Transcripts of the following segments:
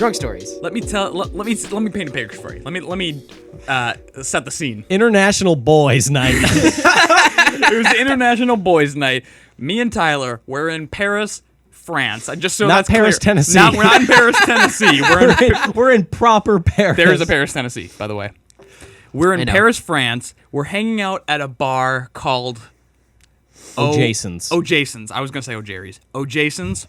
Drunk stories. Let me paint a picture for you. Let me set the scene. International Boys Night. It was the International Boys Night. Me and Tyler were in Paris, France. Just so Not that's Paris, clear. Tennessee. We're not in Paris, Tennessee. We're in proper Paris. There is a Paris, Tennessee, by the way. We're in Paris, France. We're hanging out at a bar called O'Jason's. O'Jason's. I was going to say O'Jerry's. O'Jason's,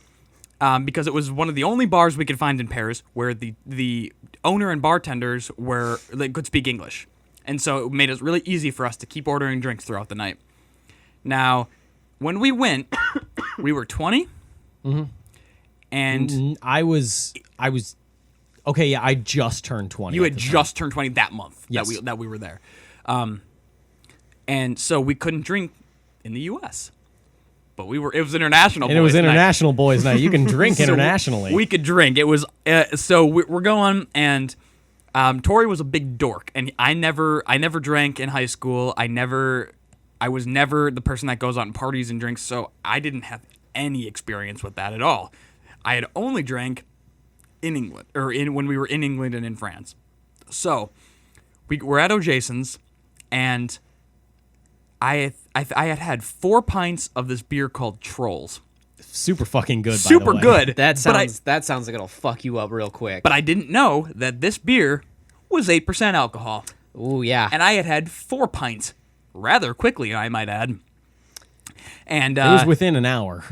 because it was one of the only bars we could find in Paris where the owner and bartenders could speak English. And so it made it really easy for us to keep ordering drinks throughout the night. Now, when we went, we were 20. Mm-hmm. And I was okay, yeah, I just turned 20. You had just turned 20 that month. Yes. that we were there. And so we couldn't drink in the US. But it was international and boys it was International night. Boys Night. You can drink internationally. We could drink. It was so we're going, and Tory was a big dork, and I never drank in high school. I was never the person that goes out and parties and drinks, so I didn't have any experience with that at all. I had only drank in England, when we were in England and in France. So we were at O'Jason's, and I had 4 pints of this beer called Trolls. Super fucking good. Super by the way. good. That sounds like it'll fuck you up real quick. But I didn't know that this beer was 8% alcohol. Ooh, yeah. And I had 4 pints rather quickly, I might add. And it was within an hour.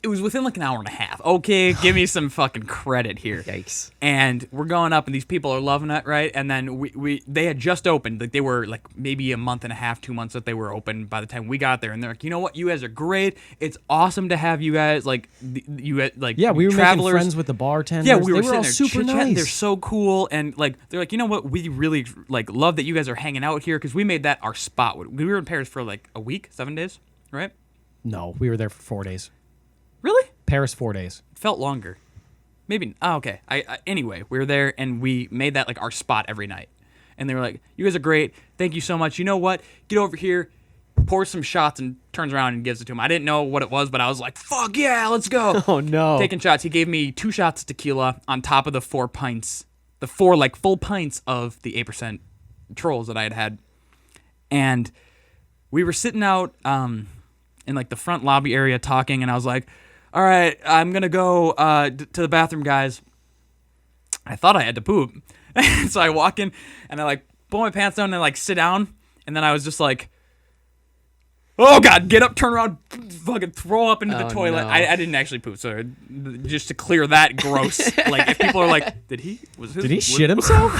It was within like an hour and a half. Okay, give me some fucking credit here. Yikes. And we're going up, and these people are loving it, right? And then they had just opened. Like, they were like maybe a month and a half, 2 months that they were open by the time we got there. And they're like, you know what? You guys are great. It's awesome to have you guys. Like, we were travelers. Making friends with the bartenders. Yeah, we were all sitting there super nice. They're so cool, and like they're like, you know what? We really like love that you guys are hanging out here because we made that our spot. We were in Paris for like a week, 7 days, right? No, we were there for 4 days. Really? Paris 4 days. It felt longer. Maybe. Oh, okay. Anyway, we were there, and we made that like our spot every night. And they were like, you guys are great. Thank you so much. You know what? Get over here, pours some shots, and turns around and gives it to him. I didn't know what it was, but I was like, fuck yeah, let's go. Oh, no. Taking shots. He gave me 2 shots of tequila on top of the 4 pints, the 4 like full pints of the 8% Trolls that I had. And we were sitting out in like the front lobby area talking, and I was like, all right, I'm going to go to the bathroom, guys. I thought I had to poop. So I walk in, and I like pull my pants down and like sit down, and then I was just like, oh God, get up, turn around, fucking throw up into the toilet. No. I didn't actually poop, so just to clear that gross. Like if people are like, did he shit himself?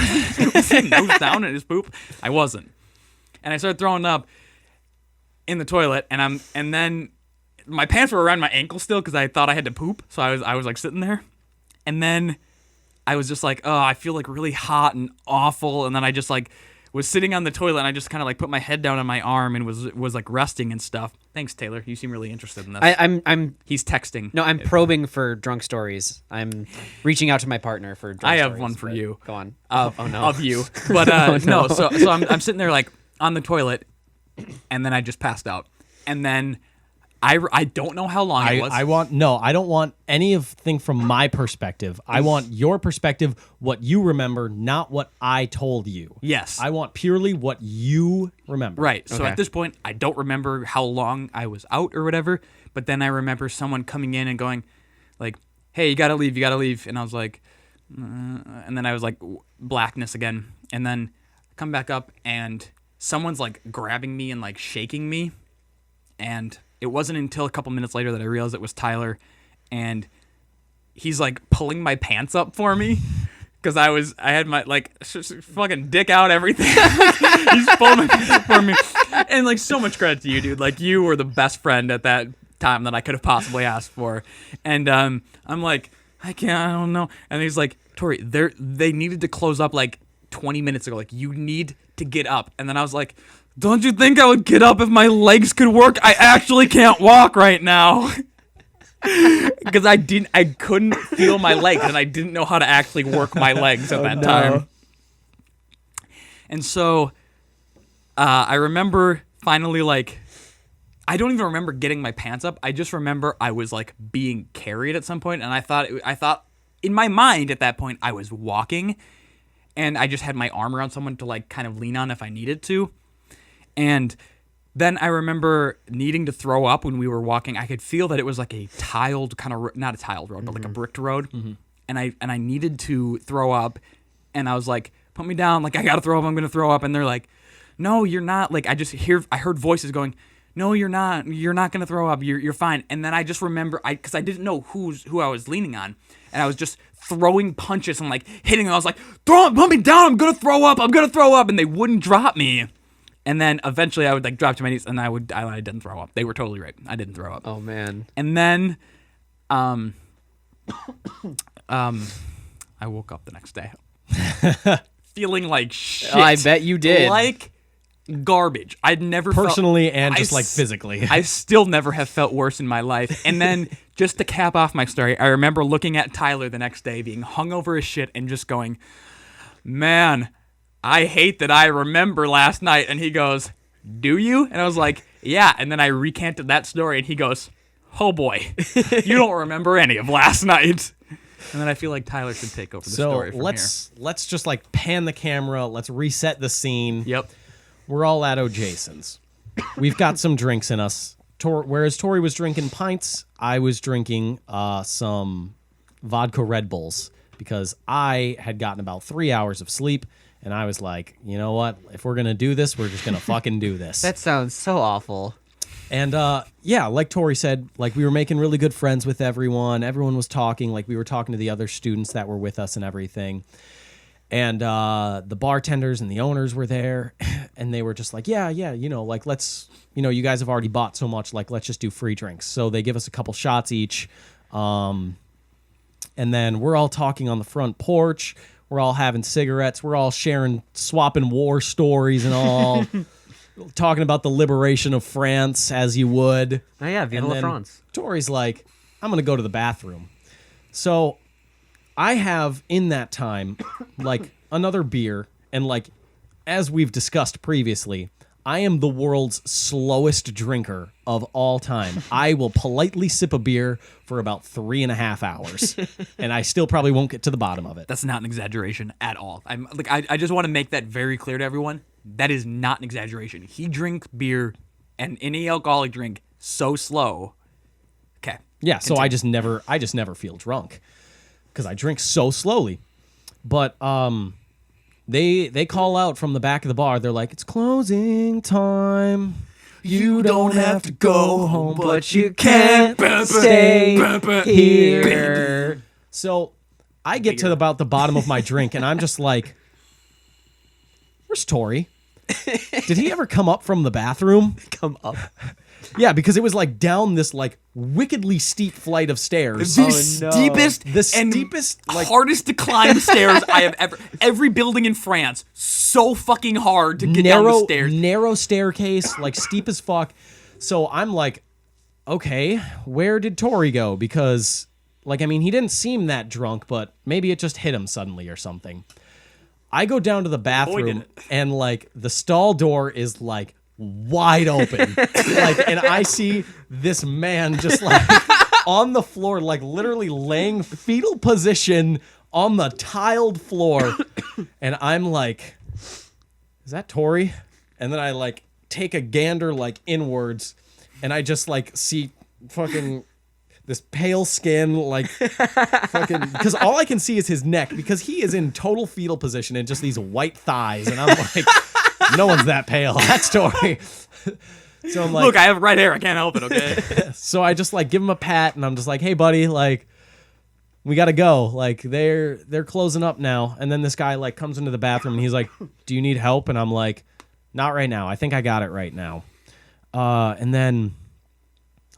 Was he nose down in his poop? I wasn't. And I started throwing up in the toilet, and then my pants were around my ankle still because I thought I had to poop. So I was like sitting there, and then I was just like, oh, I feel like really hot and awful. And then I just like was sitting on the toilet, and I just kind of like put my head down on my arm and was like resting and stuff. Thanks, Taylor. You seem really interested in this. He's texting. No, I'm probing for drunk stories. I'm reaching out to my partner for drunk stories. I have one for you. Go on. Oh no. Of you. But Oh, no. no. So I'm sitting there like on the toilet, and then I just passed out, and then. I don't know how long it was. I don't want anything from my perspective. I want your perspective, what you remember, not what I told you. Yes. I want purely what you remember. Right. So Okay. at this point, I don't remember how long I was out or whatever, but then I remember someone coming in and going like, hey, you gotta leave. And I was like, and then I was like, blackness again. And then I come back up, and someone's like grabbing me and like shaking me, and it wasn't until a couple minutes later that I realized it was Tyler, and he's like pulling my pants up for me because I had my like fucking dick out, everything. He's pulling my pants up for me, and like so much credit to you, dude. Like you were the best friend at that time that I could have possibly asked for. And I'm like, I don't know. And he's like, Tory, they needed to close up like 20 minutes ago. Like you need to get up. And then I was like, don't you think I would get up if my legs could work? I actually can't walk right now. Because I couldn't feel my legs, and I didn't know how to actually work my legs at that time. And so I remember finally, like, I don't even remember getting my pants up. I just remember I was like being carried at some point, and I thought in my mind at that point, I was walking, and I just had my arm around someone to like kind of lean on if I needed to. And then I remember needing to throw up when we were walking. I could feel that it was like a tiled kind of, not a tiled road, but like a bricked road. And I needed to throw up, and I was like, put me down, like I gotta throw up, I'm gonna throw up. And they're like, no, you're not. Like I heard voices going, no, you're not gonna throw up, you're fine. And then I just remember, because I didn't know who I was leaning on, and I was just throwing punches and like hitting them. I was like, put me down, I'm gonna throw up, and they wouldn't drop me. And then eventually I would like drop to my knees, and I didn't throw up. They were totally right. I didn't throw up. Oh man. And then I woke up the next day feeling like shit. Oh, I bet you did. Like garbage. I'd never Personally felt, and just like physically. I still never have felt worse in my life. And then just to cap off my story, I remember looking at Tyler the next day being hungover as shit and just going, man, I hate that I remember last night. And he goes, do you? And I was like, yeah. And then I recanted that story, and he goes, oh boy, you don't remember any of last night. And then I feel like Tyler should take over the story from let's just like pan the camera. Let's reset the scene. Yep. We're all at O'Jason's. We've got some drinks in us. Whereas Tory was drinking pints, I was drinking some vodka Red Bulls because I had gotten about 3 hours of sleep, and I was like, you know what? If we're gonna do this, we're just gonna fucking do this. That sounds so awful. And yeah, like Tory said, like we were making really good friends with everyone. Everyone was talking, like we were talking to the other students that were with us and everything. And the bartenders and the owners were there, and they were just like, yeah, you know, like let's, you know, you guys have already bought so much, like let's just do free drinks. So they give us a couple shots each. And then we're all talking on the front porch. We're all having cigarettes. We're all swapping war stories and all. Talking about the liberation of France, as you would. Oh yeah, Vive la France. Tory's like, I'm going to go to the bathroom. So I have, in that time, like, another beer. And, like, as we've discussed previously, I am the world's slowest drinker of all time. I will politely sip a beer for about 3.5 hours. And I still probably won't get to the bottom of it. That's not an exaggeration at all. I just want to make that very clear to everyone. That is not an exaggeration. He drinks beer and any alcoholic drink so slow. Okay. Yeah, so I just never feel drunk because I drink so slowly. But they call out from the back of the bar. They're like, it's closing time. You don't have to go home, but you can't stay here. So I get to about the bottom of my drink, and I'm just like, where's Tory? Did he ever come up from the bathroom? Come up. Yeah, because it was like down this like wickedly steep flight of stairs. The steepest like hardest to climb stairs I have ever. Every building in France, so fucking hard to get down the stairs. Narrow staircase, like steep as fuck. So I'm like, okay, where did Tory go? Because, like, I mean, he didn't seem that drunk, but maybe it just hit him suddenly or something. I go down to the bathroom, and like the stall door is like wide open, like, and I see this man just like on the floor, like literally laying fetal position on the tiled floor, and I'm like, is that Tory? And then I like take a gander like inwards, and I just like see fucking this pale skin, like fucking, because all I can see is his neck, because he is in total fetal position and just these white thighs, and I'm like, no one's that pale. That's Tory. So I'm like, look, I have red hair. I can't help it. Okay. So I just like give him a pat, and I'm just like, hey, buddy, like, we gotta go. Like, they're closing up now. And then this guy like comes into the bathroom, and he's like, do you need help? And I'm like, not right now. I think I got it right now. And then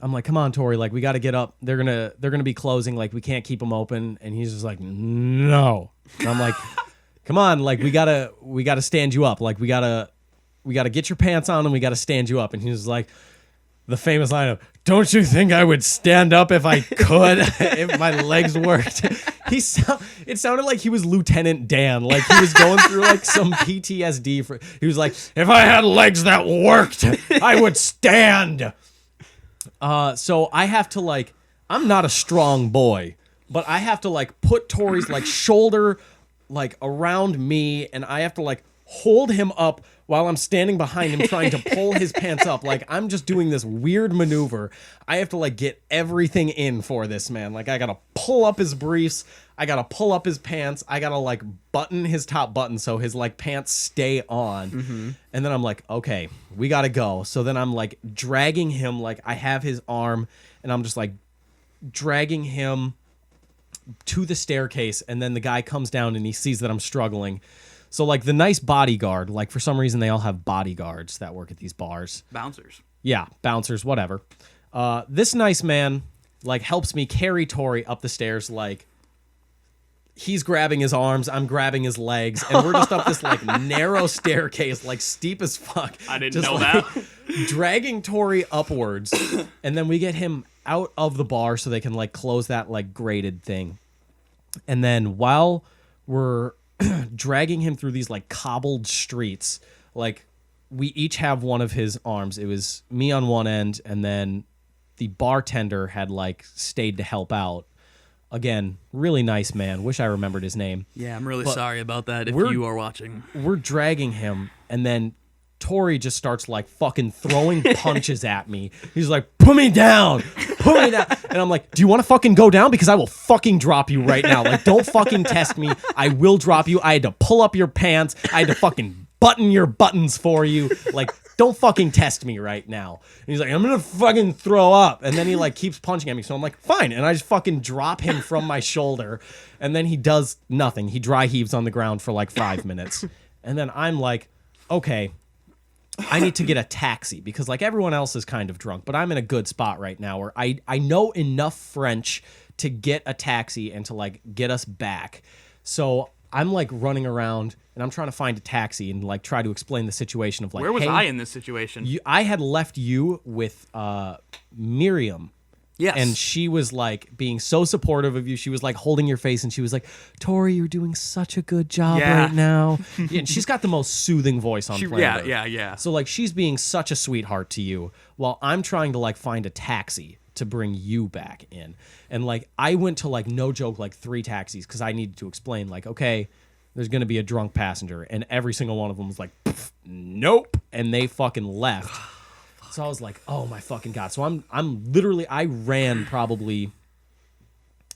I'm like, come on, Tory, like, we got to get up. They're gonna be closing. Like, we can't keep them open. And he's just like, no. And I'm like, come on, like, we gotta stand you up. Like, we gotta get your pants on, and we gotta stand you up. And he's like, the famous line of, don't you think I would stand up if I could, if my legs worked? It sounded like he was Lieutenant Dan. Like, he was going through like some PTSD. He was like, if I had legs that worked, I would stand. So I have to, like, I'm not a strong boy, but I have to like put Tory's like shoulder like around me, and I have to like hold him up while I'm standing behind him trying to pull his pants up. Like I'm just doing this weird maneuver. I have to like get everything in for this man. Like I gotta pull up his briefs, I gotta pull up his pants, I gotta like button his top button so his like pants stay on. And then I'm like, okay, we gotta go. So then I'm like dragging him, like I have his arm, and I'm just like dragging him to the staircase, and then the guy comes down and he sees that I'm struggling. So like the nice bodyguard, like for some reason they all have bodyguards that work at these bars. Bouncers. Yeah, bouncers, whatever. This nice man like helps me carry Tory up the stairs. Like he's grabbing his arms, I'm grabbing his legs, and we're just up this like narrow staircase, like steep as fuck. I didn't just, know like, that. Dragging Tory upwards, and then we get him out of the bar so they can like close that like grated thing. And then while we're dragging him through these like cobbled streets, like we each have one of his arms. It was me on one end, and then the bartender had like stayed to help out. Again, really nice man. Wish I remembered his name. Yeah, I'm really But sorry about that if we're- you are watching. We're dragging him, and then Tory just starts like fucking throwing punches at me. He's like, put me down. And I'm like, do you want to fucking go down? Because I will fucking drop you right now. Like, don't fucking test me. I will drop you. I had to pull up your pants. I had to fucking button your buttons for you. Like, don't fucking test me right now. And he's like, I'm going to fucking throw up. And then he like keeps punching at me. So I'm like, fine. And I just fucking drop him from my shoulder. And then he does nothing. He dry heaves on the ground for like 5 minutes. And then I'm like, okay, I need to get a taxi because like everyone else is kind of drunk, but I'm in a good spot right now where I know enough French to get a taxi and to like get us back. So I'm like running around and I'm trying to find a taxi and like try to explain the situation of like, Where was hey, I in this situation? I had left you with Miriam. Yes. And she was like being so supportive of you. She was like holding your face and she was like, Tory, you're doing such a good job right now. Yeah, and she's got the most soothing voice on planet Earth. Yeah. So like she's being such a sweetheart to you while I'm trying to like find a taxi to bring you back in. And like I went to like no joke like 3 taxis because I needed to explain like, okay, there's going to be a drunk passenger. And every single one of them was like, nope. And they fucking left. So I was like, oh my fucking God. So I'm literally, I ran probably,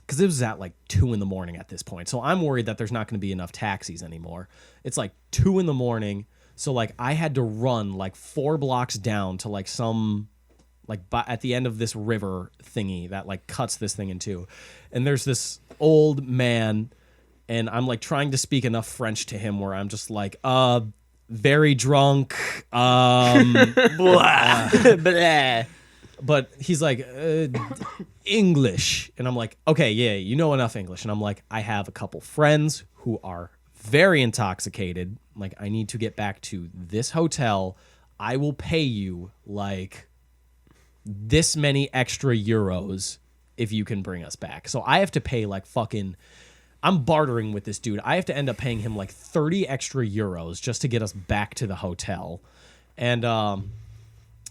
because it was at like 2 a.m. at this point. So I'm worried that there's not going to be enough taxis anymore. It's like 2 a.m. So like I had to run like 4 blocks down to like some, like at the end of this river thingy that like cuts this thing in two. And there's this old man and I'm like trying to speak enough French to him where I'm just like, very drunk. Blah. Blah. But he's like, English. And I'm like, okay, yeah, you know enough English. And I'm like, I have a couple friends who are very intoxicated. Like, I need to get back to this hotel. I will pay you like this many extra euros if you can bring us back. So I have to pay like fucking... I'm bartering with this dude. I have to end up paying him like 30 extra euros just to get us back to the hotel. And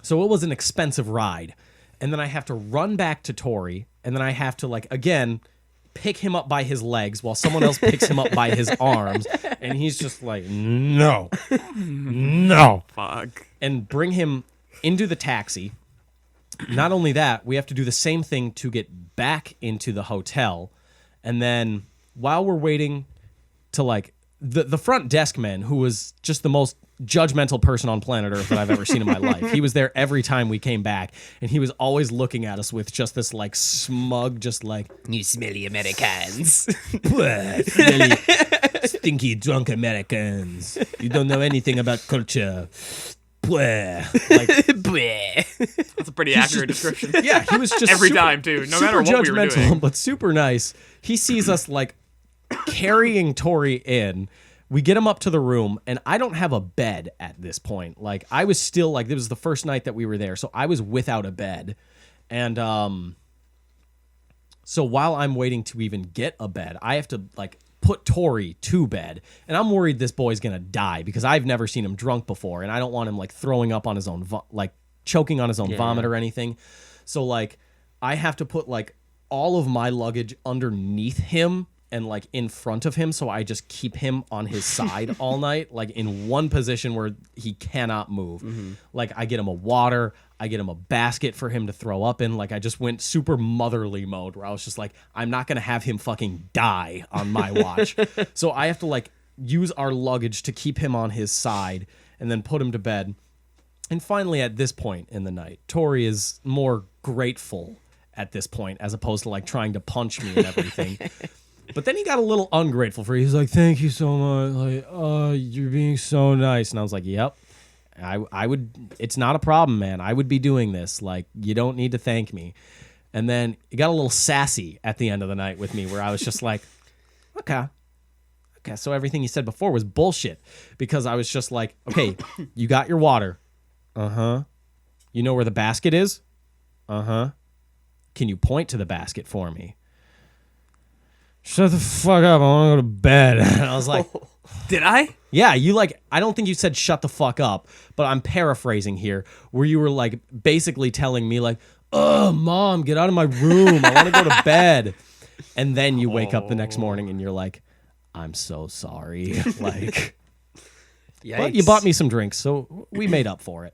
so it was an expensive ride. And then I have to run back to Tory. And then I have to like, again, pick him up by his legs while someone else picks him up by his arms. And he's just like, no. Fuck. And bring him into the taxi. Not only that, we have to do the same thing to get back into the hotel. And then... while we're waiting to like the front desk man, who was just the most judgmental person on planet Earth that I've ever seen in my life. He was there every time we came back, and he was always looking at us with just this like smug, just like, You smelly Americans. smelly, stinky drunk Americans. You don't know anything about culture. Like, That's a pretty accurate description. yeah, he was just Every super, time, too. No super matter what we were judgmental, doing. but super nice. He sees us like carrying Tory in. We get him up to the room, and I don't have a bed at this point. Like I was still like, this was the first night that we were there, so I was without a bed. And so while I'm waiting to even get a bed, I have to like put Tory to bed, and I'm worried this boy's gonna die because I've never seen him drunk before, and I don't want him like throwing up on his own, like choking on his own vomit or anything. So like I have to put like all of my luggage underneath him and like in front of him, so I just keep him on his side all night, like in one position where he cannot move. Like I get him a water, I get him a basket for him to throw up in. Like I just went super motherly mode where I was just like, I'm not gonna have him fucking die on my watch. So I have to like use our luggage to keep him on his side and then put him to bed. And finally, at this point in the night, Tory is more grateful at this point as opposed to like trying to punch me and everything. But then he got a little ungrateful for it. He's like, thank you so much. Like, oh, you're being so nice. And I was like, yep, I would, it's not a problem, man. I would be doing this. Like, you don't need to thank me. And then he got a little sassy at the end of the night with me where I was just like, okay. So everything he said before was bullshit because I was just like, okay, you got your water. Uh-huh. You know where the basket is? Uh-huh. Can you point to the basket for me? Shut the fuck up. I want to go to bed. And I was like, Did I? yeah, you like, I don't think you said shut the fuck up, but I'm paraphrasing here where you were like basically telling me like, oh, mom, get out of my room. I want to go to bed. And then you wake up the next morning and you're like, I'm so sorry. Like, but you bought me some drinks, so we made up for it.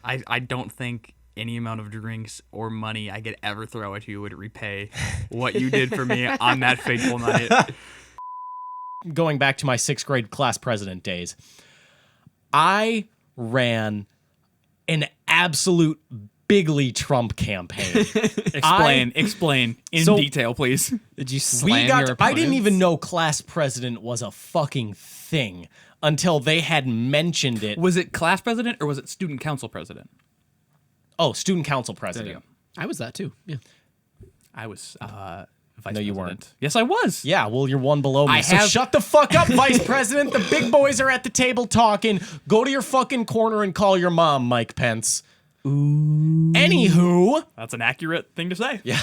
I don't think any amount of drinks or money I could ever throw at you would repay what you did for me on that fateful night. Going back to my 6th grade class president days, I ran an absolute bigly Trump campaign. Explain in So- detail, please. Did you slam your I didn't opponents? even know class president was a fucking thing until they had mentioned it. Was it class president or was it student council president? Oh, student council There president. you go. I was that too. Yeah. I was vice No, you president. weren't. Yes, I was. Yeah, well, you're one below me. I So have- shut the fuck up, vice president. The big boys are at the table talking. Go to your fucking corner and call your mom, Mike Pence. Ooh. Anywho, That's an accurate thing to say. Yeah.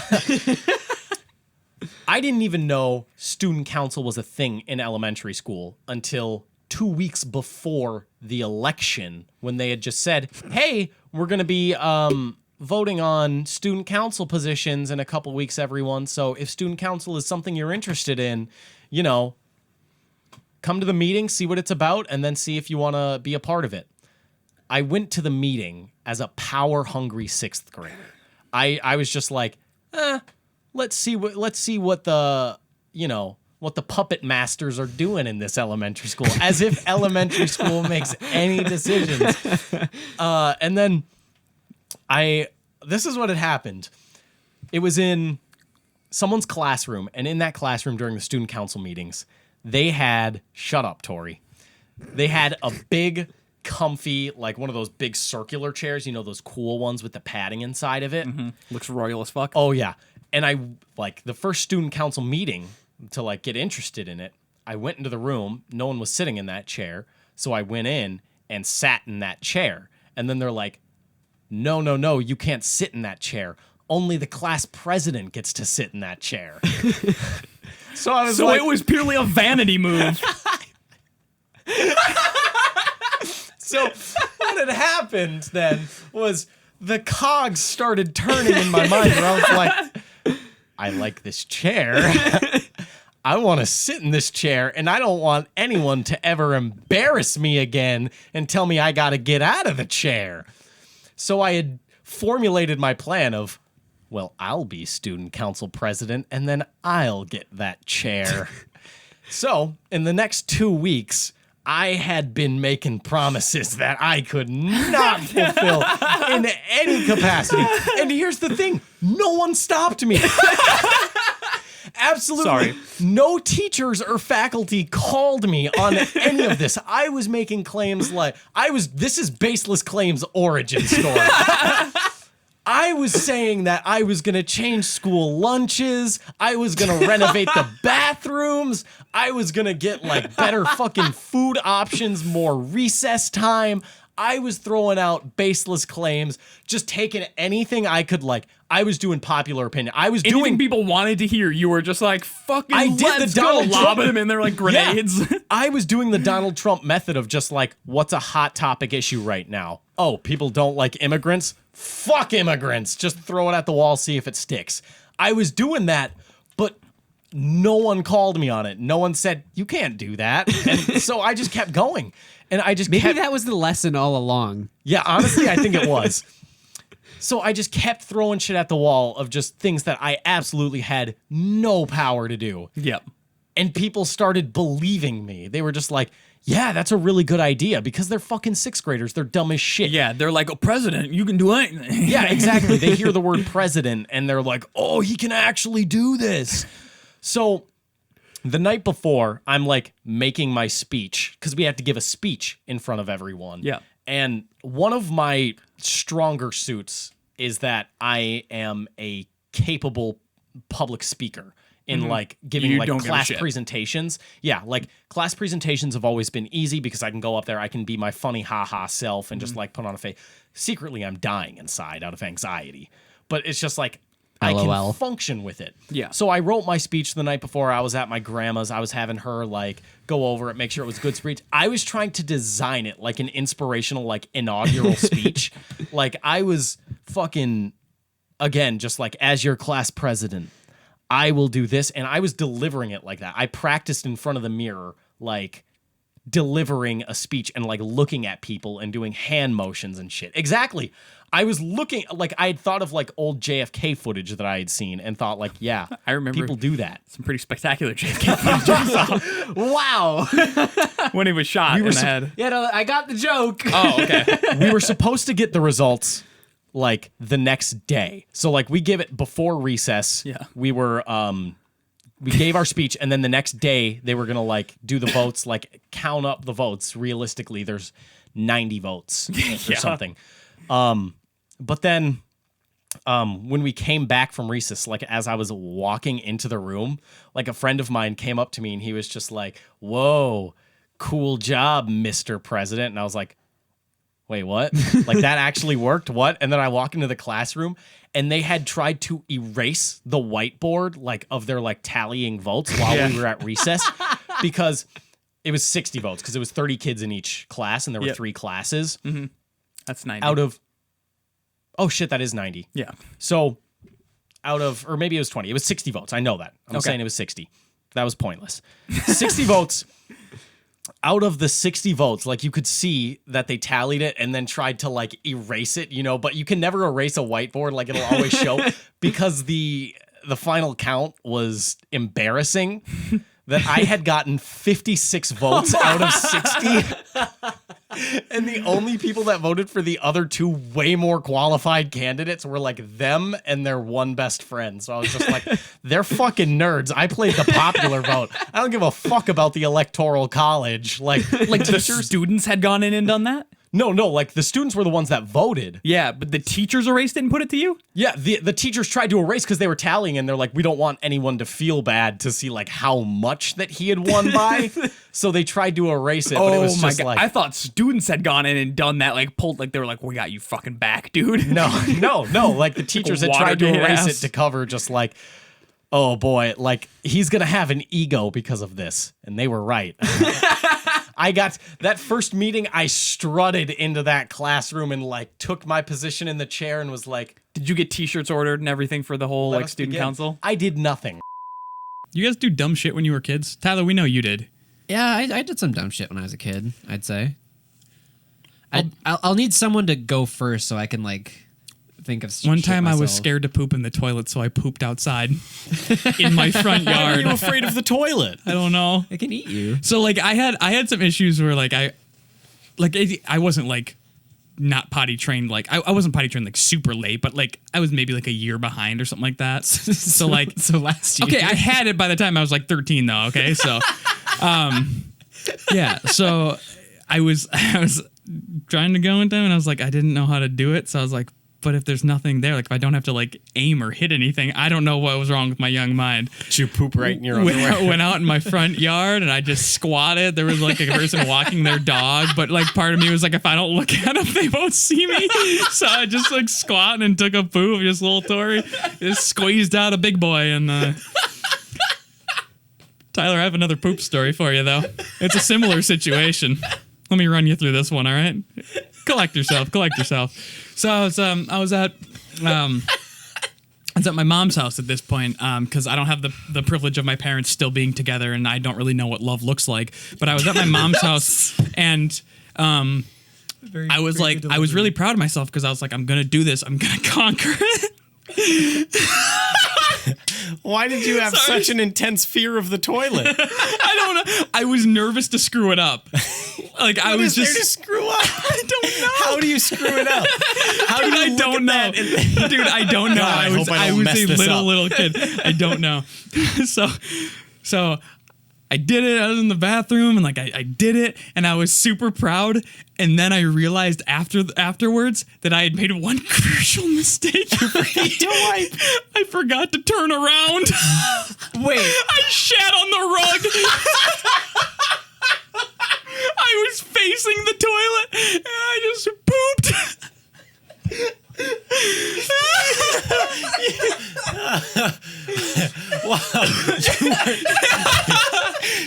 I didn't even know student council was a thing in elementary school until 2 weeks before the election when they had just said, hey, we're going to be voting on student council positions in a couple weeks, everyone. So if student council is something you're interested in, you know, come to the meeting, see what it's about, and then see if you want to be a part of it. I went to the meeting as a power-hungry 6th grader. I was just like, let's see what the, you know, what the puppet masters are doing in this elementary school, as if elementary school makes any decisions. And then this is what had happened. It was in someone's classroom, and in that classroom during the student council meetings, they had, shut up, Tory. They had a big, comfy, like one of those big circular chairs, you know, those cool ones with the padding inside of it. Looks royal as fuck. Oh, yeah. And I, like, the first student council meeting to, like, get interested in it, I went into the room. No one was sitting in that chair. So I went in and sat in that chair. And then they're like, no, you can't sit in that chair. Only the class president gets to sit in that chair. So I was like, it was purely a vanity move. so what had happened then was the cogs started turning in my mind where I was like, I like this chair. I want to sit in this chair, and I don't want anyone to ever embarrass me again and tell me I got to get out of the chair. So I had formulated my plan of, well, I'll be student council president, and then I'll get that chair. So in the next 2 weeks, I had been making promises that I could not fulfill in any capacity. And here's the thing, no one stopped me. Absolutely. Sorry. No teachers or faculty called me on any of this. I was making claims like this is Baseless Claims origin story. I was saying that I was going to change school lunches. I was going to renovate the bathrooms. I was going to get like better fucking food options, more recess time. I was throwing out baseless claims, just taking anything I could like. I was doing popular opinion. I was Anything doing people wanted to hear, you were just like, fucking I did let's the go, Donald Trump- lobbing them in there like grenades. Yeah. I was doing the Donald Trump method of just like, what's a hot topic issue right now? Oh, people don't like immigrants? Fuck immigrants. Just throw it at the wall, see if it sticks. I was doing that, but no one called me on it. No one said, you can't do that. And so I just kept going. And I just Maybe that was the lesson all along. Yeah, honestly, I think it was. So I just kept throwing shit at the wall of just things that I absolutely had no power to do. Yep. And people started believing me. They were just like, yeah, that's a really good idea, because they're fucking sixth graders. They're dumb as shit. Yeah, they're like, oh, president, you can do anything. Yeah, exactly. They hear the word president and they're like, oh, he can actually do this. So the night before, I'm like making my speech, because we have to give a speech in front of everyone. Yeah. And one of my stronger suits is that I am a capable public speaker in like giving You like don't give a class shit. presentations. Yeah, like class presentations have always been easy because I can go up there, I can be my funny ha-ha self and just like put on a face. Secretly, I'm dying inside out of anxiety. But it's just like I can LOL. function with it. Yeah. So I wrote my speech the night before. I was at my grandma's. I was having her like go over it, make sure it was a good speech. I was trying to design it like an inspirational, like inaugural speech. Like I was fucking, again, just like, as your class president, I will do this. And I was delivering it like that. I practiced in front of the mirror, like delivering a speech and like looking at people and doing hand motions and shit. Exactly. I was looking, like I had thought of like old JFK footage that I had seen and thought like, yeah, I remember people do that. some pretty spectacular JFK footage Wow. when he was shot in the head. Yeah, no, I got the joke. Oh, okay. We were supposed to get the results like the next day. So like we give it before recess. Yeah. We were we gave our speech, and then the next day they were gonna like do the votes, like count up the votes. Realistically, there's 90 votes or something. But then when we came back from recess, like as I was walking into the room, like a friend of mine came up to me and he was just like, "Whoa, cool job, Mr. President." And I was like, wait, what? Like that actually worked? What? And then I walk into the classroom and they had tried to erase the whiteboard like of their like tallying votes while we were at recess because it was 60 votes because it was 30 kids in each class and there were 3 classes. Mm-hmm. That's 90. Out of, oh shit, that is 90. Yeah. So out of, or maybe it was 20. It was 60 votes. I know that. I'm saying it was 60. That was pointless. 60 votes. Out of the 60 votes, like you could see that they tallied it and then tried to like erase it, you know, but you can never erase a whiteboard. Like it'll always show because the final count was embarrassing that I had gotten 56 votes out of 60. And the only people that voted for the other 2 way more qualified candidates were like them and their one best friend. So I was just like, they're fucking nerds. I played the popular vote. I don't give a fuck about the electoral college. Like The students had gone in and done that? no, like the students were the ones that voted. Yeah, but the teachers erased it and put it to you? Yeah, the teachers tried to erase because they were tallying and they're like, we don't want anyone to feel bad to see like how much that he had won by. So they tried to erase it, but it was just like, I thought students had gone in and done that, like pulled, like they were like, we got you fucking back, dude. no, like the teachers had tried to Watergate erase ass. it to cover just like, oh boy, like he's gonna have an ego because of this. And they were right. I got that first meeting, I strutted into that classroom and like took my position in the chair and was like, Did you get t-shirts ordered and everything for the whole "Let like us student begin." council? I did nothing. You guys do dumb shit when you were kids? Tyler, we know you did. Yeah, I did some dumb shit when I was a kid, I'd say. I'll need someone to go first so I can, like, think of One shit time I was myself. scared to poop in the toilet, so I pooped outside in my front Why are yard. you afraid of the toilet? I don't know. It can eat you. So like I had some issues where like I wasn't like not potty trained, like I wasn't potty trained like super late, but like I was maybe like a year behind or something like that. So like So last year. okay, I had it by the time I was like 13 though, okay? So yeah, so I was trying to go into it and I was like I didn't know how to do it, so I was like, but if there's nothing there, like if I don't have to like aim or hit anything, I don't know what was wrong with my young mind. Did you poop right in your underwear? Went out in my front yard and I just squatted. There was like a person walking their dog, but like part of me was like, if I don't look at them, they won't see me. So I just like squatted and took a poop. Just little Tory just squeezed out a big boy. And Tyler, I have another poop story for you though. It's a similar situation. Let me run you through this one, all right? Collect yourself. So I was at was at my mom's house at this point because I don't have the privilege of my parents still being together, and I don't really know what love looks like. But I was at my mom's house, and I was really proud of myself because I was like, I'm gonna do this. I'm gonna conquer it. Why did you have such an intense fear of the toilet? I don't know. I was nervous to screw it up. Like I was just there to screw up. I don't know. How do you screw it up? How do you I don't know. Dude, I don't know. God, I was I don't a mess this up. little kid. I don't know. So I did it. I was in the bathroom and like I did it and I was super proud. And then I realized afterwards that I had made one crucial mistake. I forgot to turn around. Wait. I shat on the rug. I was facing the toilet and I just pooped.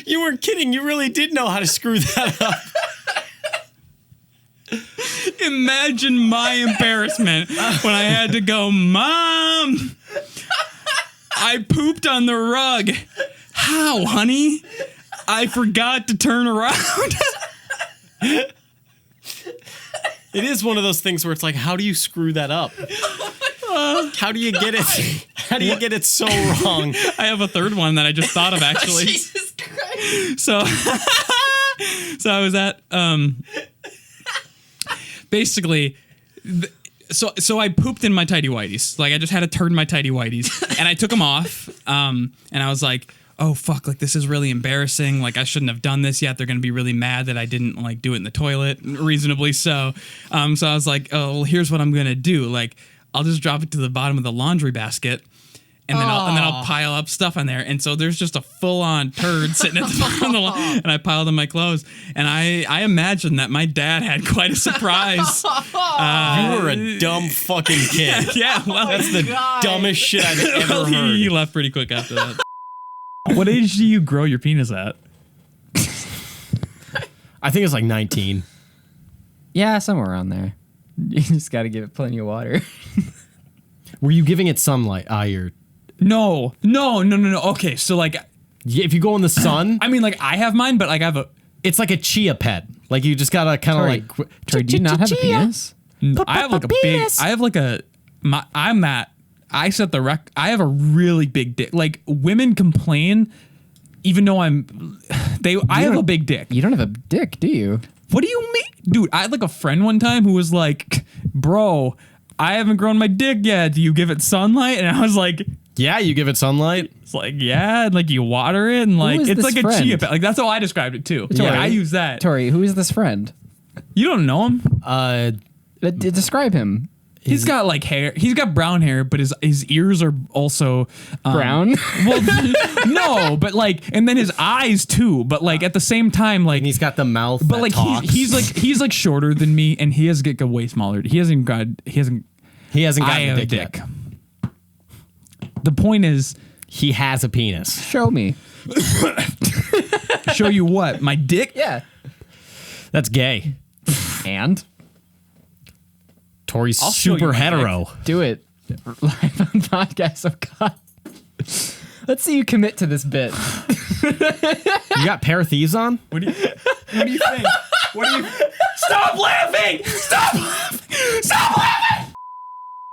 You weren't kidding. You really did know how to screw that up. Imagine my embarrassment when I had to go, Mom, I pooped on the rug. How, honey? I forgot to turn around. It is one of those things where it's like, how do you screw that up? How do you get it? How do you get it so wrong? I have a third one that I just thought of actually. Jesus Christ. So I was at basically so I pooped in my tighty whities. Like I just had a turd in my tighty whities and I took them off and I was like, oh fuck, like this is really embarrassing. Like I shouldn't have done this yet. They're gonna be really mad that I didn't like do it in the toilet, reasonably so. So I was like, oh well, here's what I'm gonna do. Like I'll just drop it to the bottom of the laundry basket. And then I'll pile up stuff on there. And so there's just a full-on turd sitting at the bottom of the lawn. And I piled in my clothes. And I imagine that my dad had quite a surprise. You were a dumb fucking kid. Yeah, well, That's the dumbest shit I've ever heard. He left pretty quick after that. What age do you grow your penis at? I think it's like 19. Yeah, somewhere around there. You just got to give it plenty of water. Were you giving it sunlight? No. Okay, so like, If you go in the sun, I mean, like I have mine, but like I have a. it's like a chia pet. Like you just gotta kind of like. Troy, do you not have a penis? I have like a big. I have like a. I'm that. I set the rec. I have a really big dick. Like women complain, even though I have a big dick. You don't have a dick, do you? What do you mean, dude? I had like a friend one time who was like, "Bro, I haven't grown my dick yet. Do you give it sunlight?" And I was like, Yeah, you give it sunlight. "It's like yeah, and like you water it, and like is it's this like friend? a chia pet. Like that's how I described it too. Tori, I use that. Tori, who is this friend? You don't know him? Describe him. He's got like hair. He's got brown hair, but his ears are also Brown? Well, no, but like, and then his eyes too. But like at the same time, like And he's got the mouth. but that like talks. he's like shorter than me, and he has like a way smaller. He hasn't He hasn't I gotten have a a dick dick. yet. The point is, He has a penis. Show me. show you what my dick. Yeah. That's gay. And? Tori's I'll show you super my hetero. Do it. Live on podcast. Oh, God. Let's see you commit to this bit. You got pair of thieves on? What do you think? Stop laughing! Stop laughing!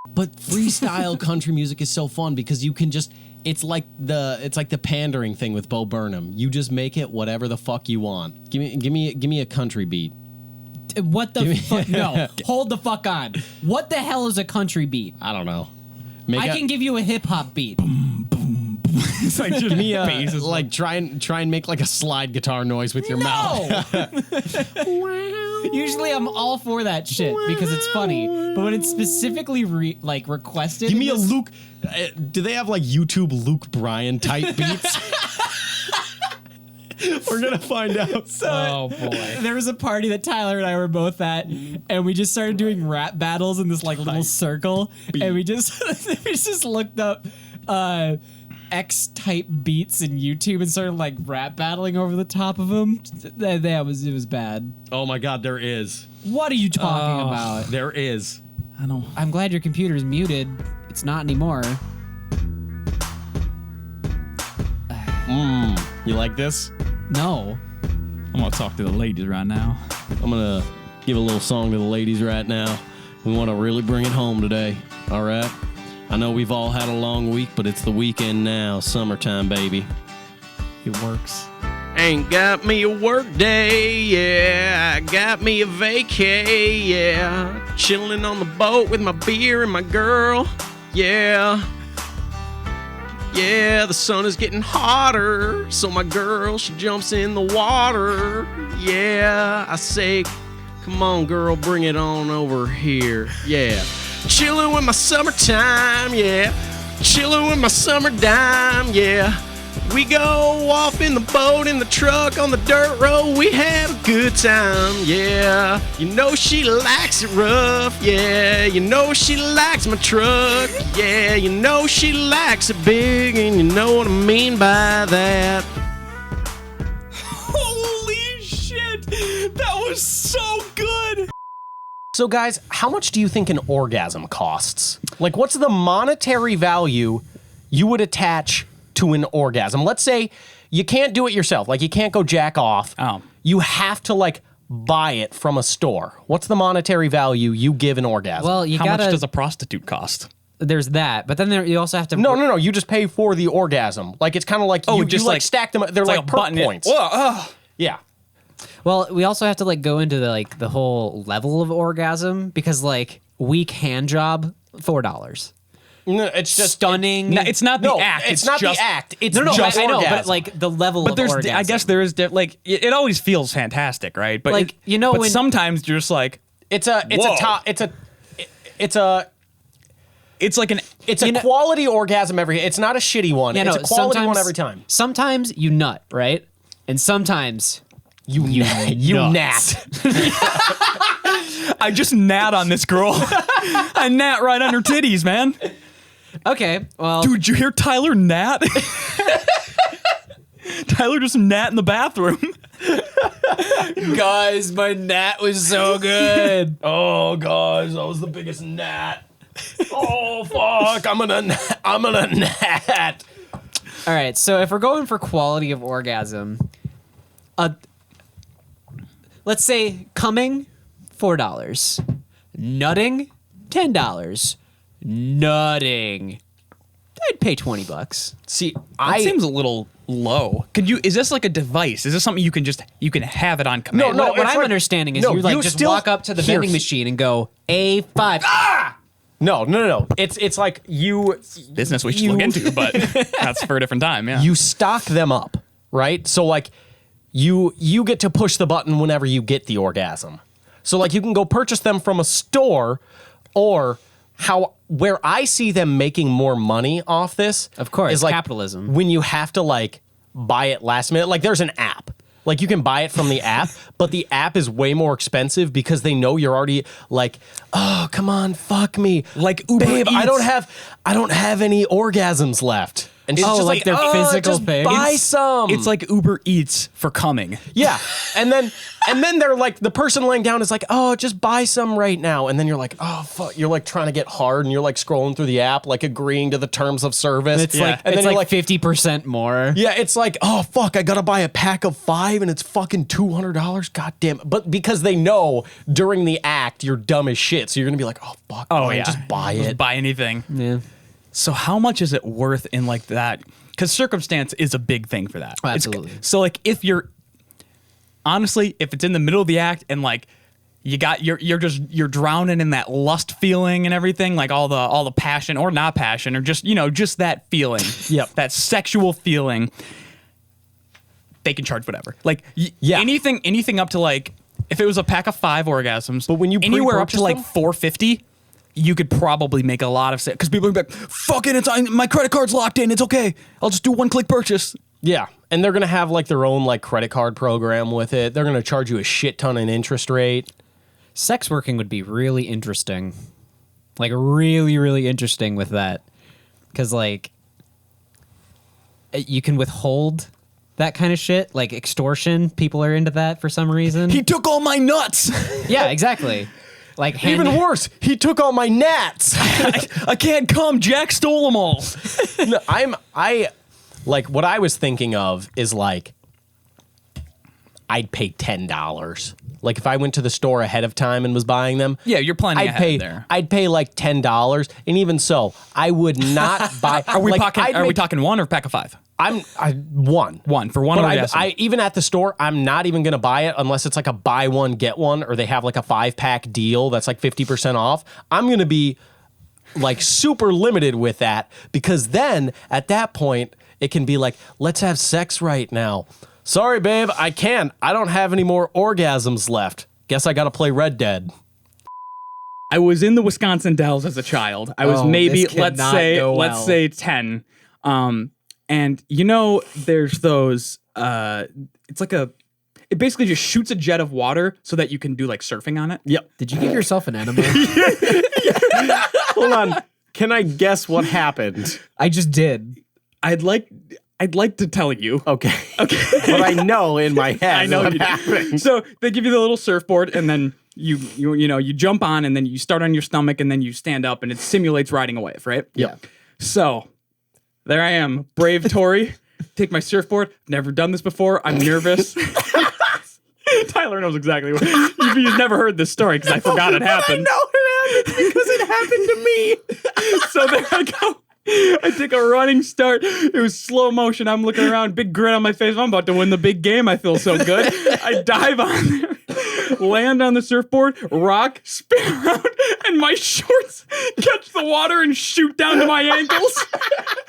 But freestyle country music is so fun because you can just it's like the pandering thing with Bo Burnham. You just make it whatever the fuck you want. Give me a country beat. What the fuck? No, hold the fuck on. What the hell is a country beat? I don't know. I can give you a hip hop beat. It's like just give me a bass is like try and make like a slide guitar noise with your mouth. Usually I'm all for that shit because it's funny. But when it's specifically requested, Give me a Luke. Do they have like YouTube Luke Bryan type beats? We're gonna find out. Oh boy! There was a party that Tyler and I were both at, and we just started doing rap battles in this like little circle, and we just looked up X type beats in YouTube and started like rap battling over the top of them. It was bad. Oh my God, there is. What are you talking about? There is. I don't. I'm glad your computer's muted. It's not anymore. You like this? No. I'm gonna talk to the ladies right now. I'm gonna give a little song to the ladies right now. We want to really bring it home today. All right? I know we've all had a long week, but it's the weekend now. Summertime, baby. It works. Ain't got me a work day, yeah. I got me a vacay, yeah. Chilling on the boat with my beer and my girl, yeah. Yeah, the sun is getting hotter, so my girl, she jumps in the water, yeah. I say, come on, girl, bring it on over here, yeah. Chilling with my summertime, yeah. Chilling with my summer dime, yeah. We go off in the boat, in the truck, on the dirt road. We have a good time, yeah. You know she likes it rough, yeah. You know she likes my truck, yeah. You know she likes it big, and you know what I mean by that. Holy shit! That was so good! So, guys, how much do you think an orgasm costs? Like, what's the monetary value you would attach to an orgasm? Let's say you can't do it yourself. Like, you can't go jack off. Oh. You have to, like, buy it from a store. What's the monetary value you give an orgasm? Well, you How gotta. much does a prostitute cost? There's that, but then you also have to. No. You just pay for the orgasm. Like, it's kind of like you just like like- stack them. They're It's like a perk button. points. Yeah. Well, we also have to like go into the whole level of orgasm because like weak hand job $4. No, it's just Stunning. No, it's not the No, act. it's not just, the act. It's no, just I know, orgasm. but like the level But of there's, orgasm. I guess there is, like, it always feels fantastic, right? But Like, you know but when- sometimes you're just like, it's a quality orgasm every. It's not a shitty one. Yeah, It's no, a quality one sometimes- every time. Sometimes you nut, right? And sometimes You gnat. I just gnat on this girl. I gnat right on her titties, man. okay, well, Dude, did you hear Tyler gnat? Tyler just gnat in the bathroom. guys, my gnat was so good. Oh, guys, that was the biggest gnat. Oh, fuck! I'm gonna gnat. All right, so if we're going for quality of orgasm, let's say coming $4, nutting $10, nutting I'd pay $20. See, That seems a little low. Is this like a device? Is this something you can have it on command? No, What it's I'm like- understanding is no, you like you just still- walk up to the Here. vending machine and go A5. No. It's like you Business we should look into, but that's for a different time. Yeah. you stock them up, right? So like you get to push the button whenever you get the orgasm. So like you can go purchase them from a store, or where I see them making more money off this, Of course, is like capitalism. when you have to like buy it last minute. Like there's an app. Like you can buy it from the app, but the app is way more expensive because they know you're already like, oh, come on, fuck me. Like Uber Babe, I Eats. don't have any orgasms left. And she's Oh, just like their physical just thing? buy some. It's like Uber Eats for coming. yeah. And then they're like, the person laying down is like, oh, just buy some right now. And then you're like, oh, fuck. You're like trying to get hard and you're like scrolling through the app, like agreeing to the terms of service. It's like and it's then you're like 50% more. yeah, it's like, oh, fuck, I gotta buy a pack of 5 and it's fucking $200. God damn it. But because they know during the act, you're dumb as shit. So you're gonna be like, oh, fuck, fine, just buy it. Just buy anything. Yeah. So how much is it worth in like that? Because circumstance is a big thing for that. Oh, It's- absolutely. so like if it's in the middle of the act and like you're drowning in that lust feeling and everything, like all the passion or not passion or just just that feeling. Yep. That sexual feeling. They can charge whatever. Like Yeah. anything up to like if it was a pack of 5 orgasms, But when you anywhere up to pre-purchase like them? $450. You could probably make a lot of sense because people are like, "Fucking, my credit card's locked in. It's okay. I'll just do one-click purchase." Yeah. And they're gonna have like their own like credit card program with it. They're gonna charge you a shit ton in interest rate. Sex working would be really interesting. Like really, really interesting with that. Because like you can withhold that kind of shit. Like extortion. People are into that for some reason. He took all my nuts. Yeah, exactly. Like Even worse, he took all my gnats. I can't come. Jack stole them all. No, Like what I was thinking of is like I'd pay $10. Like if I went to the store ahead of time and was buying them, Yeah, you're planning I'd ahead pay there. I'd pay like $10, and even so, I would not buy. Are we like, talking? I'd Are we make- talking one or pack of 5? one. One for one But orgasm. I even at the store, I'm not even gonna buy it unless it's like a buy one get one, or they have like a 5-pack deal that's like 50% off. I'm gonna be like super limited with that, because then at that point it can be like, let's have sex right now. Sorry, babe, I can't. I don't have any more orgasms left. Guess I gotta play Red Dead. I was in the Wisconsin Dells as a child. I was Oh, maybe this cannot go well. let's say 10. And you know, there's those. It's like it basically just shoots a jet of water so that you can do like surfing on it. Yep. Did you give yourself an enema? Hold on. Can I guess what happened? I just did. I'd like to tell you. Okay. But I know in my head I know what you do. happened. So they give you the little surfboard, and then you jump on, and then you start on your stomach, and then you stand up, and it simulates riding a wave, right? Yep. So there I am, brave Tory. Take my surfboard. Never done this before. I'm nervous. Tyler knows exactly what. You've never heard this story because I forgot it happened. I know it happened because it happened to me. So there I go. I take a running start. It was slow motion. I'm looking around, big grin on my face. I'm about to win the big game. I feel so good. I dive on there, land on the surfboard, rock, spin around, and my shorts catch the water and shoot down to my ankles.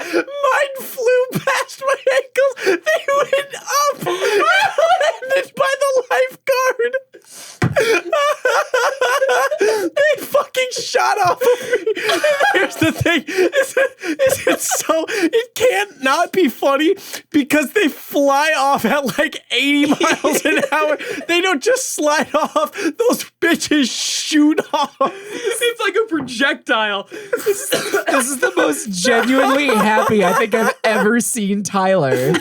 Mine flew past my ankles. They went up. I landed by the lifeguard. They fucking shot off of me. And here's the thing. It can't not be funny because they fly off at like 80 miles an hour. They don't just slide off. Those bitches shoot off. It's like a projectile. This is the most genuinely happy I think I've ever seen Tyler.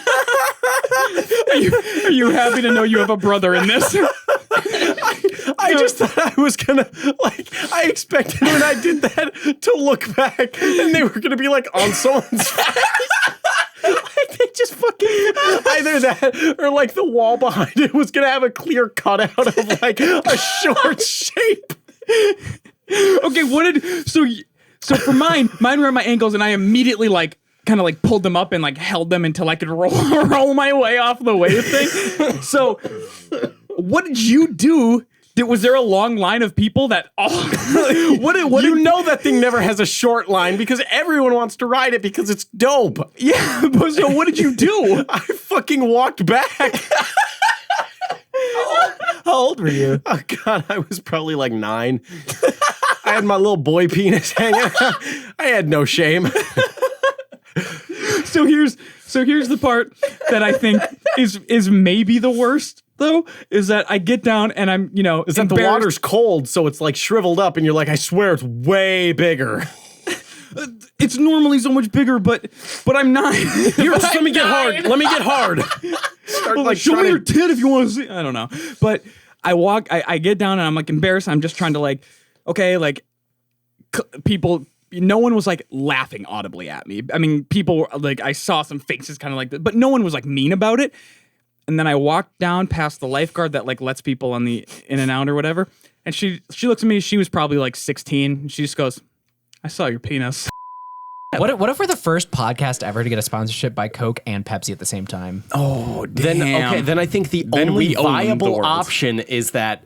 Are you happy to know you have a brother in this? I just thought I was gonna, like, I expected when I did that to look back and they were gonna be like on someone's face. Like they just fucking, either that or like the wall behind it was gonna have a clear cutout of like a short shape. Okay, so for mine were at my ankles, and I immediately like kind of like pulled them up and like held them until I could roll my way off the wave thing. So what did you do? Was there a long line of people that You know that thing never has a short line because everyone wants to ride it because it's dope. Yeah, but so what did you do? I fucking walked back. How old were you? Oh God, I was probably like 9. I had my little boy penis hanging out. I had no shame. So here's the part that I think is maybe the worst though, is that I get down and I'm, Is that the water's cold, so it's like shriveled up, and you're like, I swear it's way bigger. It's normally so much bigger, but I'm not. Here, let me get hard. Let me get hard. Start Like, show me your tit if you want to see. I don't know. But I get down and I'm like embarrassed. I'm just trying to like, okay, like people, no one was like laughing audibly at me. I mean, people like, I saw some faces kind of like that, but no one was like mean about it. And then I walked down past the lifeguard that like lets people on the in and out or whatever. And she looks at me. She was probably like 16. And she just goes, I saw your penis. What if we're the first podcast ever to get a sponsorship by Coke and Pepsi at the same time? Oh, damn. Then I think the Then only we own the viable world. option is that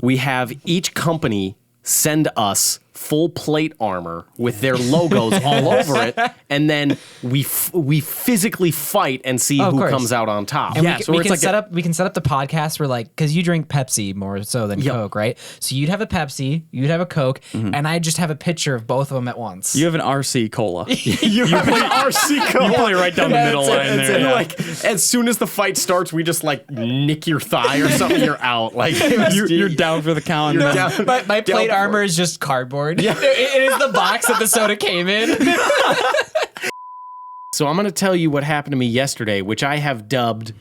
we have each company send us full plate armor with their logos all over it, and then we physically fight and see Oh, of who course. comes out on top. And Yeah, so we it's can like set up. We can set up the podcast where like, because you drink Pepsi more so than Yep. Coke, right? So you'd have a Pepsi, you'd have a Coke, and I just have a picture of both of them at once. You have an RC cola. You have an RC code. You play right down the middle line there. And Yeah. like, as soon as the fight starts, we just like nick your thigh or something. You're out. Like You're down for the count. You're then. down. My plate Down armor is just cardboard. Yeah. It is the box that the soda came in. So I'm going to tell you what happened to me yesterday, which I have dubbed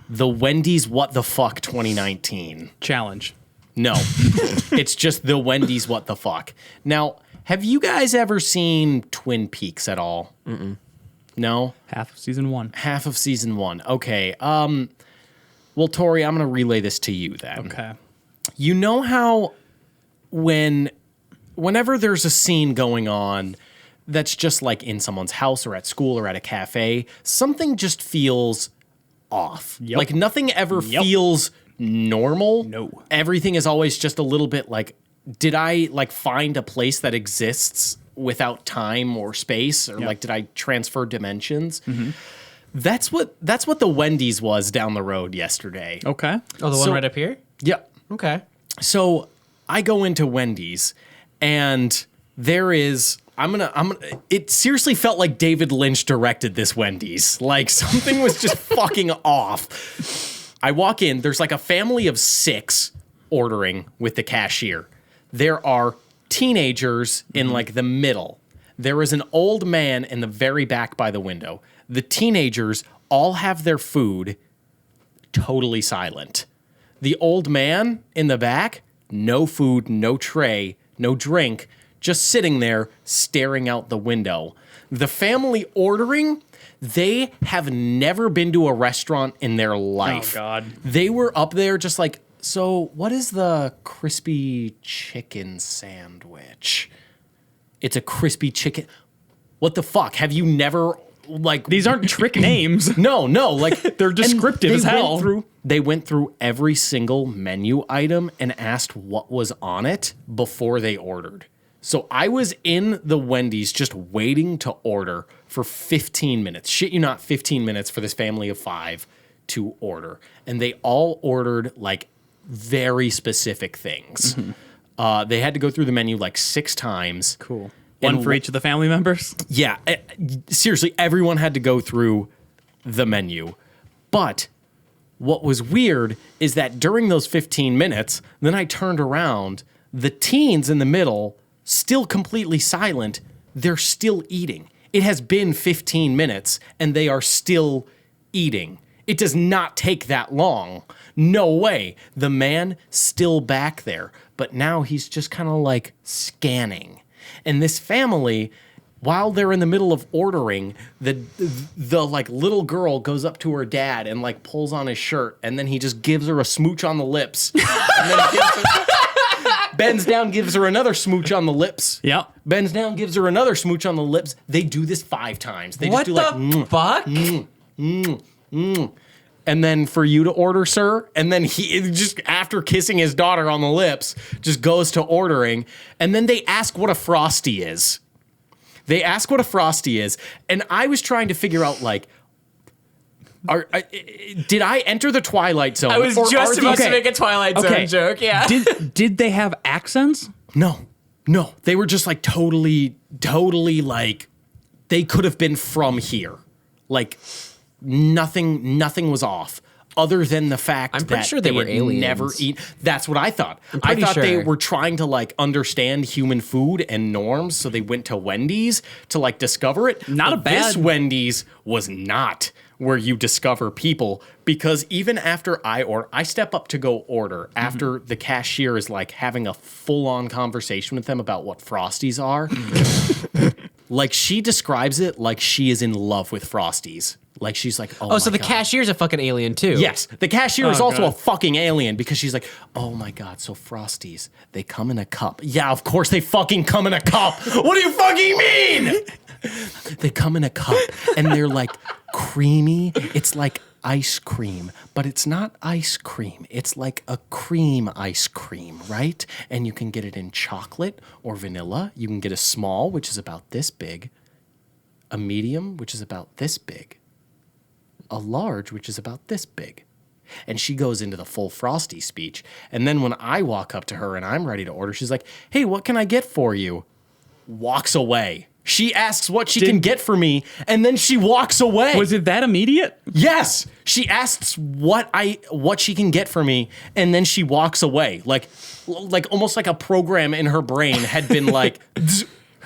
the Wendy's What the Fuck 2019. Challenge. No, it's just the Wendy's What the Fuck. Now, have you guys ever seen Twin Peaks at all? No? Half of season 1. Half of season 1. Okay. Well, Tory, I'm going to relay this to you then. Okay. You know how whenever there's a scene going on that's just like in someone's house or at school or at a cafe, something just feels off. Yep. Like nothing ever feels normal. No. Everything is always just a little bit like, did I like find a place that exists without time or space, or like did I transfer dimensions? That's what the Wendy's was down the road yesterday. Okay. Oh, the one So- right up here? Yep. Okay. So I go into Wendy's and there is it seriously felt like David Lynch directed this Wendy's. Like something was just fucking off. I walk in, there's like a family of 6 ordering with the cashier. There are teenagers in like the middle. There is an old man in the very back by the window. The teenagers all have their food totally silent. The old man in the back, no food, no tray, no drink, just sitting there staring out the window. The family ordering, they have never been to a restaurant in their life. Oh, God. They were up there just like, so what is the crispy chicken sandwich? It's a crispy chicken. What the fuck? Have you never like These aren't trick names. No, like They're descriptive as hell. They went through every single menu item and asked what was on it before they ordered. So I was in the Wendy's just waiting to order for 15 minutes. Shit you not, 15 minutes for this family of 5 to order. And they all ordered like very specific things. They had to go through the menu like 6 times. Cool. One for each of the family members? Yeah. Seriously, everyone had to go through the menu. But what was weird is that during those 15 minutes, then I turned around, the teens in the middle, still completely silent, they're still eating. It has been 15 minutes and they are still eating. It does not take that long. No way. The man still back there, but now he's just kind of like scanning. And this family, while they're in the middle of ordering, the like little girl goes up to her dad and like pulls on his shirt, and then he just gives her a smooch on the lips. And then bends down, gives her another smooch on the lips. Yep. Bends down, gives her another smooch on the lips. They do this 5 times. They What just do like fuck? and then for you to order, sir, and then he just after kissing his daughter on the lips, just goes to ordering, and then they ask what a Frosty is. They ask what a Frosty is, and I was trying to figure out like, did I enter the Twilight Zone? I was just about to make a Twilight Zone joke. Yeah. Did they have accents? No, they were just like totally like they could have been from here, like. Nothing was off, other than the fact I'm pretty that sure they were had aliens. never eat. That's what I thought. I pretty thought they sure. were trying to like understand human food and norms, so they went to Wendy's to like discover it. Not But a This bad- Wendy's was not where you discover people, because even after I step up to go order after the cashier is like having a full-on conversation with them about what Frosties are. Like she describes it like she is in love with Frosties. Like she's like, Oh, so my the God. cashier's a fucking alien too. Yes, the cashier is Oh, also God. a fucking alien, because she's like, oh my God, so Frosties, they come in a cup. Yeah, of course they fucking come in a cup. What do you fucking mean? They come in a cup and they're like creamy. It's like ice cream, but it's not ice cream. It's like a cream ice cream, right? And you can get it in chocolate or vanilla. You can get a small, which is about this big, a medium, which is about this big, a large, which is about this big. And she goes into the full Frosty speech. And then when I walk up to her and I'm ready to order, she's like, hey, what can I get for you? Walks away. She asks what she can get for me, and then she walks away. Was it that immediate? Yes. She asks what she can get for me, and then she walks away. Like almost like a program in her brain had been like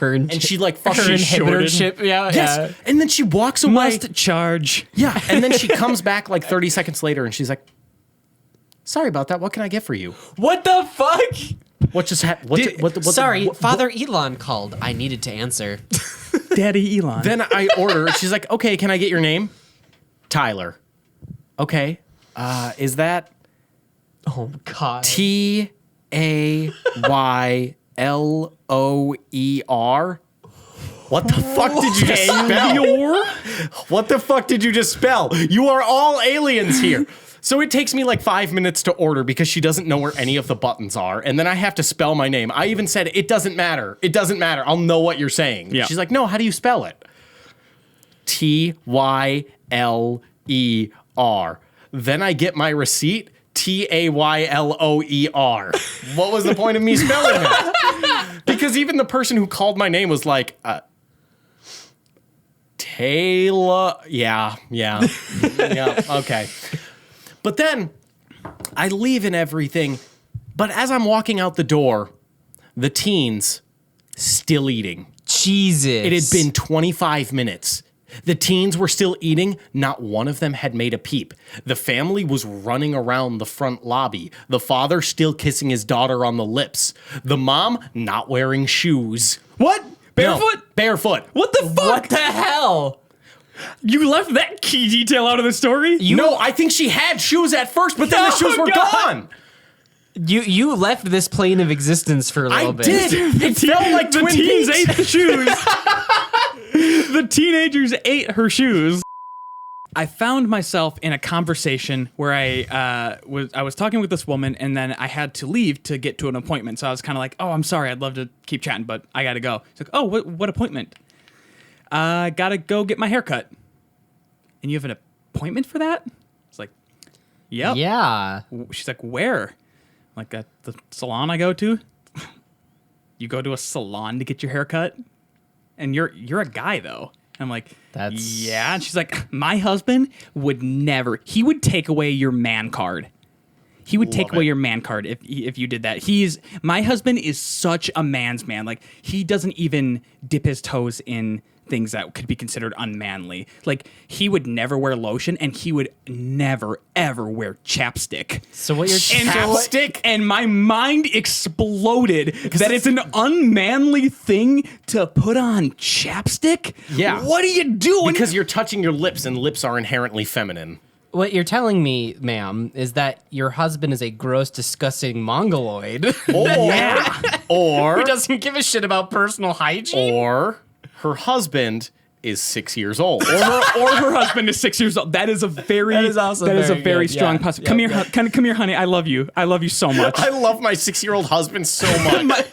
and she like fucking her inhibitor shorted. chip. Yeah. Yes. Yeah. And then she walks away. Must charge. Yeah, and then she comes back like 30 seconds later, and she's like, sorry about that. What can I get for you? What the fuck? What just happened? Sorry, Father Elon called. I needed to answer. Daddy Elon. Then I order. She's like, okay, can I get your name? Tyler. Okay. Is that Oh God. Tayloer? What the fuck did you just spell? What the fuck did you just spell? You are all aliens here. So it takes me like 5 minutes to order because she doesn't know where any of the buttons are. And then I have to spell my name. I even said, it doesn't matter. It doesn't matter. I'll know what you're saying. Yeah. She's like, no, how do you spell it? Tyler. Then I get my receipt. Tayloer. What was the point of me spelling it? Because even the person who called my name was like, Taylor. Yeah, okay. But then I leave and everything. But as I'm walking out the door, the teens still eating. Jesus. It had been 25 minutes. The teens were still eating. Not one of them had made a peep. The family was running around the front lobby. The father still kissing his daughter on the lips. The mom not wearing shoes. What? Barefoot? No, barefoot. What the fuck? What the hell? You left that key detail out of the story? No, I think she had shoes at first, but then the shoes were gone. You left this plane of existence for a little bit. I did. It felt like the Twin teens Peaks. ate the shoes. The teenagers ate her shoes. I found myself in a conversation where I was talking with this woman, and then I had to leave to get to an appointment. So I was kind of like, "Oh, I'm sorry. I'd love to keep chatting, but I got to go." She's like, "Oh, what appointment?" Gotta go get my hair cut. And you have an appointment for that? It's like, yep. Yeah. She's like, where? Like at the salon I go to? You go to a salon to get your hair cut? And you're a guy though. And I'm like, yeah. And she's like, my husband would never. He would take away your man card. He would take away your man card if you did that. My husband is such a man's man. Like he doesn't even dip his toes in things that could be considered unmanly. Like he would never wear lotion, and he would never ever wear chapstick. So what you're Chapstick? And my mind exploded that it's an unmanly thing to put on chapstick. Yeah. What are you doing? Because you're touching your lips, and lips are inherently feminine. What you're telling me, ma'am, is that your husband is a gross, disgusting mongoloid Or who doesn't give a shit about personal hygiene. or her husband is 6 years old. or her husband is 6 years old. That is a very also that is a very very good. strong Yeah. possibility. Come here, honey. I love you. I love you so much. I love my 6-year-old husband so much.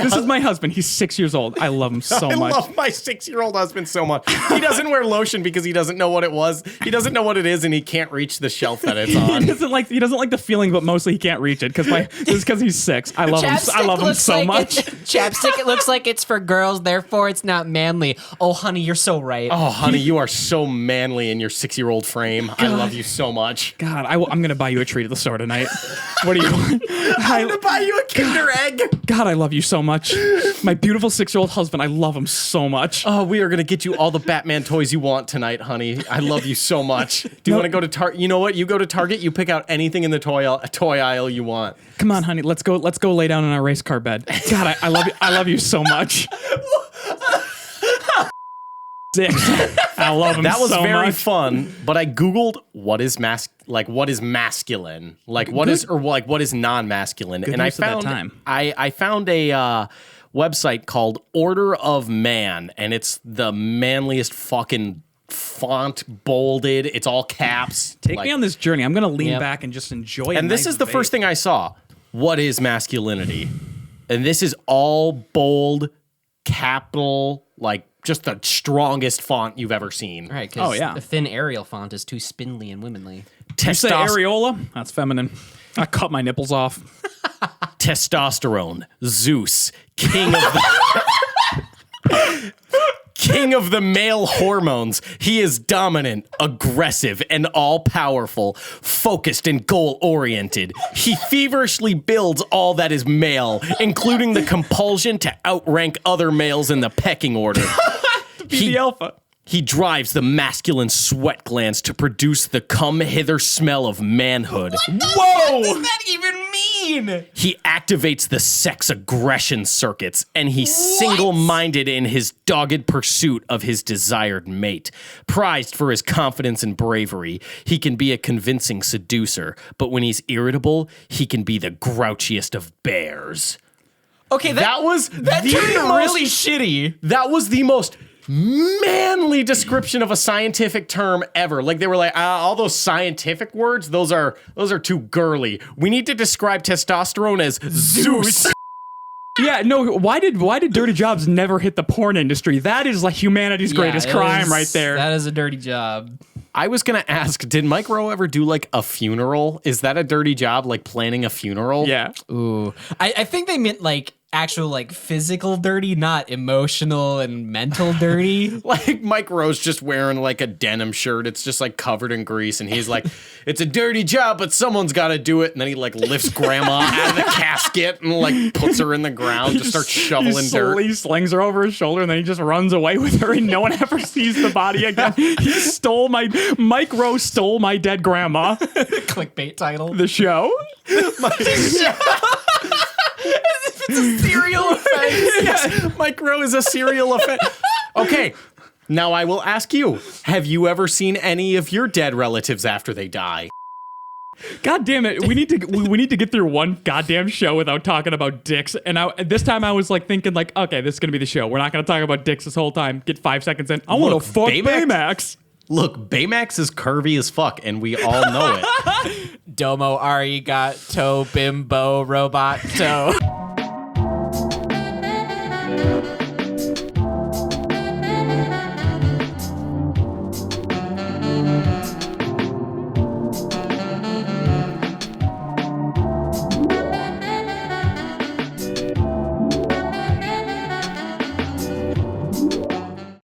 This is my husband. He's 6 years old. I love him so I much. love my 6-year-old husband so much. He doesn't wear lotion because he doesn't know what it was. He doesn't know what it is, and he can't reach the shelf that it's on. He doesn't like the feeling, but mostly he can't reach it because he's 6. I love him. I love him so much. Chapstick, it looks like it's for girls, therefore it's not manly. Oh, honey, you're so right. Oh, honey, you are so manly in your 6-year-old frame. I love you so much. God, I'm gonna buy you a treat at the store tonight. What do you want? I'm gonna buy you a Kinder Egg. God, I love you so much. My beautiful 6-year-old husband. I love him so much. Oh, we are gonna get you all the Batman toys you want tonight, honey. I love you so much. Do you want to go to Target? You know what? You go to Target. You pick out anything in the toy aisle you want. Come on, honey. Let's go lay down in our race car bed. God, I love you. I love you so much. 6. I love him That was so very much. fun, but I googled what is masculine, what is non-masculine, and I use of that found time. I found a website called Order of Man, and it's the manliest fucking font, bolded. It's all caps. Take me on this journey. I'm gonna lean Yep. back and just enjoy it. And this is the first thing I saw. What is masculinity? And this is all bold, capital, like just the strongest font you've ever seen. Right, because Oh, yeah. the thin Arial font is too spindly and womanly. You say areola? That's feminine. I cut my nipples off. Testosterone, Zeus, king of the male hormones. He is dominant, aggressive, and all-powerful, focused and goal-oriented. He feverishly builds all that is male, including the compulsion to outrank other males in the pecking order. Be the alpha. He drives the masculine sweat glands to produce the come hither smell of manhood. Whoa! What does that even mean? He activates the sex aggression circuits, and he's single-minded in his dogged pursuit of his desired mate. Prized for his confidence and bravery, he can be a convincing seducer, but when he's irritable, he can be the grouchiest of bears. Okay, that turned really shitty. That was the most manly description of a scientific term ever. Like they were like, all those scientific words, those are too girly. We need to describe testosterone as Zeus. Yeah, no, why did dirty jobs never hit the porn industry? That is like humanity's greatest crime right there. That is a dirty job. I was going to ask, did Mike Rowe ever do like a funeral? Is that a dirty job, like planning a funeral? Yeah. Ooh. I think they meant like actual like physical dirty, not emotional and mental dirty. Like Mike Rowe's just wearing like a denim shirt. It's just like covered in grease. And he's like, it's a dirty job, but someone's got to do it. And then he like lifts grandma out of the casket and like puts her in the ground, just starts shoveling dirt. He slings her over his shoulder and then he just runs away with her and no one ever sees the body again. Mike Rowe stole my dead grandma. Clickbait title. The show. It's a serial offense. Yes, Mike Rowe is a serial offense. Okay, now I will ask you, have you ever seen any of your dead relatives after they die? God damn it. We need to get through one goddamn show without talking about dicks. And this time I was like thinking like, okay, this is going to be the show. We're not going to talk about dicks this whole time. Get 5 seconds in. I want to fuck Baymax. Look, Baymax is curvy as fuck, and we all know it. Domo arigato bimbo roboto.